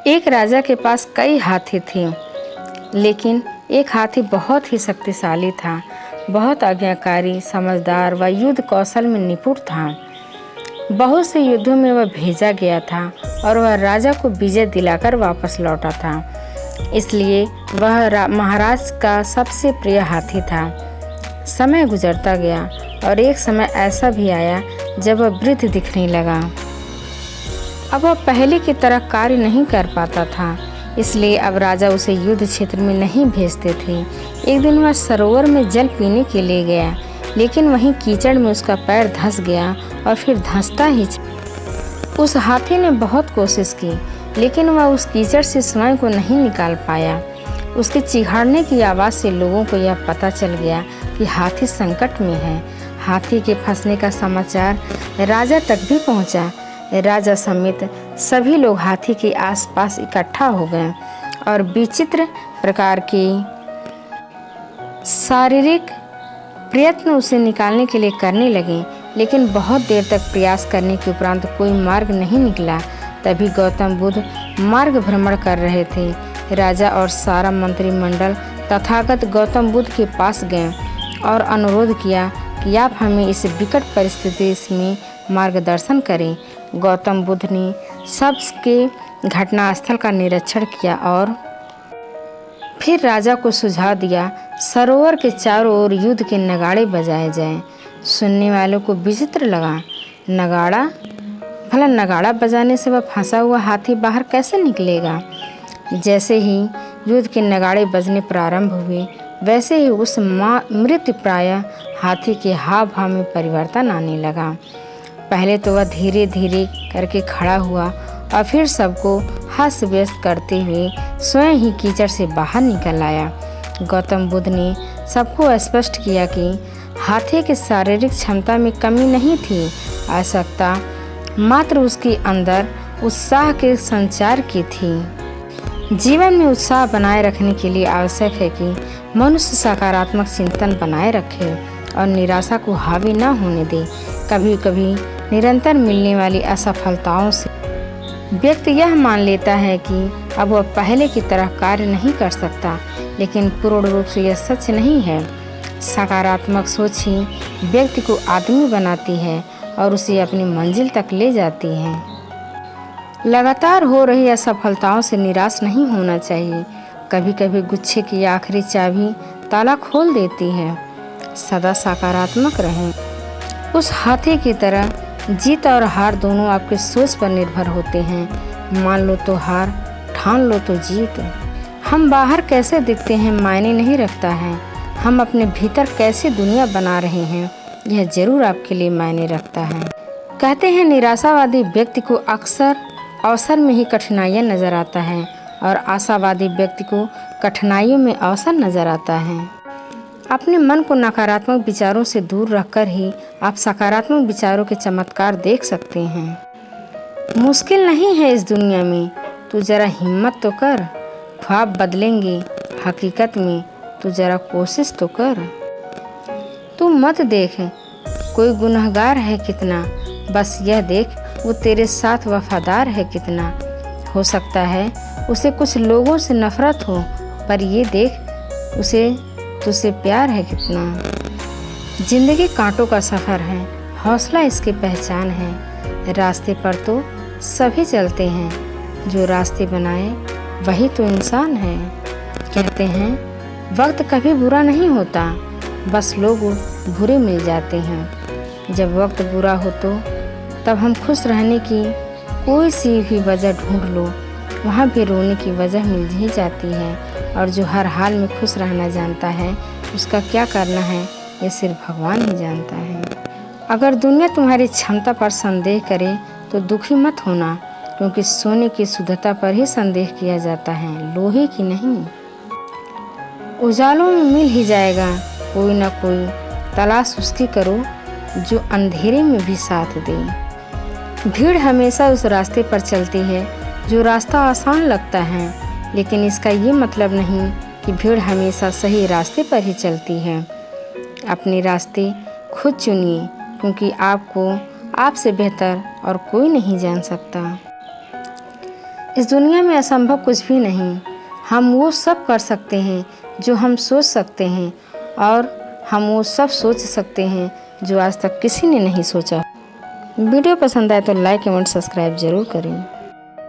एक राजा के पास कई हाथी थे, लेकिन एक हाथी बहुत ही शक्तिशाली था, बहुत आज्ञाकारी, समझदार व युद्ध कौशल में निपुण था। बहुत से युद्धों में वह भेजा गया था और वह राजा को विजय दिलाकर वापस लौटा था, इसलिए वह महाराज का सबसे प्रिय हाथी था। समय गुजरता गया और एक समय ऐसा भी आया जब वह वृद्ध दिखने लगा। अब वह पहले की तरह कार्य नहीं कर पाता था, इसलिए अब राजा उसे युद्ध क्षेत्र में नहीं भेजते थे। एक दिन वह सरोवर में जल पीने के लिए गया, लेकिन वहीं कीचड़ में उसका पैर धंस गया और फिर धंसता ही उस हाथी ने बहुत कोशिश की, लेकिन वह उस कीचड़ से स्वयं को नहीं निकाल पाया। उसके चिघाड़ने की आवाज़ से लोगों को यह पता चल गया कि हाथी संकट में है। हाथी के फंसने का समाचार राजा तक भी पहुंचा। राजा समेत सभी लोग हाथी के आसपास इकट्ठा हो गए और विचित्र प्रकार के शारीरिक प्रयत्न उसे निकालने के लिए करने लगे, लेकिन बहुत देर तक प्रयास करने के उपरांत कोई मार्ग नहीं निकला। तभी गौतम बुद्ध मार्ग भ्रमण कर रहे थे। राजा और सारा मंत्रिमंडल तथागत गौतम बुद्ध के पास गए और अनुरोध किया कि आप हमें इस विकट परिस्थिति में मार्गदर्शन करें। गौतम बुद्ध ने सबके घटनास्थल का निरीक्षण किया और फिर राजा को सुझाव दिया सरोवर के चारों ओर युद्ध के नगाड़े बजाए जाएं। सुनने वालों को विचित्र लगा। नगाड़ा? भला नगाड़ा बजाने से वह फंसा हुआ हाथी बाहर कैसे निकलेगा? जैसे ही युद्ध के नगाड़े बजने प्रारंभ हुए, वैसे ही उस मृतप्राय हाथी के हाव भाव में परिवर्तन आने लगा। पहले तो वह धीरे धीरे करके खड़ा हुआ और फिर सबको हंस व्यस्त करते हुए स्वयं ही कीचड़ से बाहर निकल आया। गौतम बुद्ध ने सबको स्पष्ट किया कि हाथी के शारीरिक क्षमता में कमी नहीं थी, आवश्यकता मात्र उसके अंदर उत्साह के संचार की थी। जीवन में उत्साह बनाए रखने के लिए आवश्यक है कि मनुष्य सकारात्मक चिंतन बनाए रखे और निराशा को हावी न होने दे। कभी कभी निरंतर मिलने वाली असफलताओं से व्यक्ति यह मान लेता है कि अब वह पहले की तरह कार्य नहीं कर सकता, लेकिन पूर्ण रूप से यह सच नहीं है। सकारात्मक सोच ही व्यक्ति को आदमी बनाती है और उसे अपनी मंजिल तक ले जाती है। लगातार हो रही असफलताओं से निराश नहीं होना चाहिए। कभी कभी गुच्छे की आखिरी चाबी ताला खोल देती है। सदा सकारात्मक रहें। उस हाथी की तरह जीत और हार दोनों आपके सोच पर निर्भर होते हैं। मान लो तो हार, ठान लो तो जीत। हम बाहर कैसे दिखते हैं मायने नहीं रखता है, हम अपने भीतर कैसे दुनिया बना रहे हैं यह जरूर आपके लिए मायने रखता है। कहते हैं निराशावादी व्यक्ति को अक्सर अवसर में ही कठिनाइयाँ नजर आता है और आशावादी व्यक्ति को कठिनाइयों में अवसर नजर आता है। अपने मन को नकारात्मक विचारों से दूर रखकर ही आप सकारात्मक विचारों के चमत्कार देख सकते हैं। मुश्किल नहीं है इस दुनिया में, तू जरा हिम्मत तो कर। ख्वाब बदलेंगे हकीकत में, तू जरा कोशिश तो कर। तू मत देख कोई गुनहगार है कितना, बस यह देख वो तेरे साथ वफादार है कितना। हो सकता है उसे कुछ लोगों से नफरत हो, पर ये देख उसे तुझसे प्यार है कितना। जिंदगी कांटों का सफ़र है, हौसला इसकी पहचान है। रास्ते पर तो सभी चलते हैं, जो रास्ते बनाए वही तो इंसान है। कहते हैं वक्त कभी बुरा नहीं होता, बस लोग बुरे मिल जाते हैं। जब वक्त बुरा हो तो तब हम खुश रहने की कोई सी भी वजह ढूंढ लो, वहाँ भी रोने की वजह मिल ही जाती है। और जो हर हाल में खुश रहना जानता है, उसका क्या करना है ये सिर्फ भगवान ही जानता है। अगर दुनिया तुम्हारी क्षमता पर संदेह करे तो दुखी मत होना, क्योंकि सोने की शुद्धता पर ही संदेह किया जाता है, लोहे की नहीं। उजालों में मिल ही जाएगा कोई ना कोई, तलाश उसकी करो जो अंधेरे में भी साथ दे। भीड़ हमेशा उस रास्ते पर चलती है जो रास्ता आसान लगता है, लेकिन इसका ये मतलब नहीं कि भीड़ हमेशा सही रास्ते पर ही चलती है। अपने रास्ते खुद चुनिए, क्योंकि आपको आपसे बेहतर और कोई नहीं जान सकता। इस दुनिया में असंभव कुछ भी नहीं। हम वो सब कर सकते हैं जो हम सोच सकते हैं, और हम वो सब सोच सकते हैं जो आज तक किसी ने नहीं सोचा। वीडियो पसंद आए तो लाइक एवं सब्सक्राइब जरूर करें।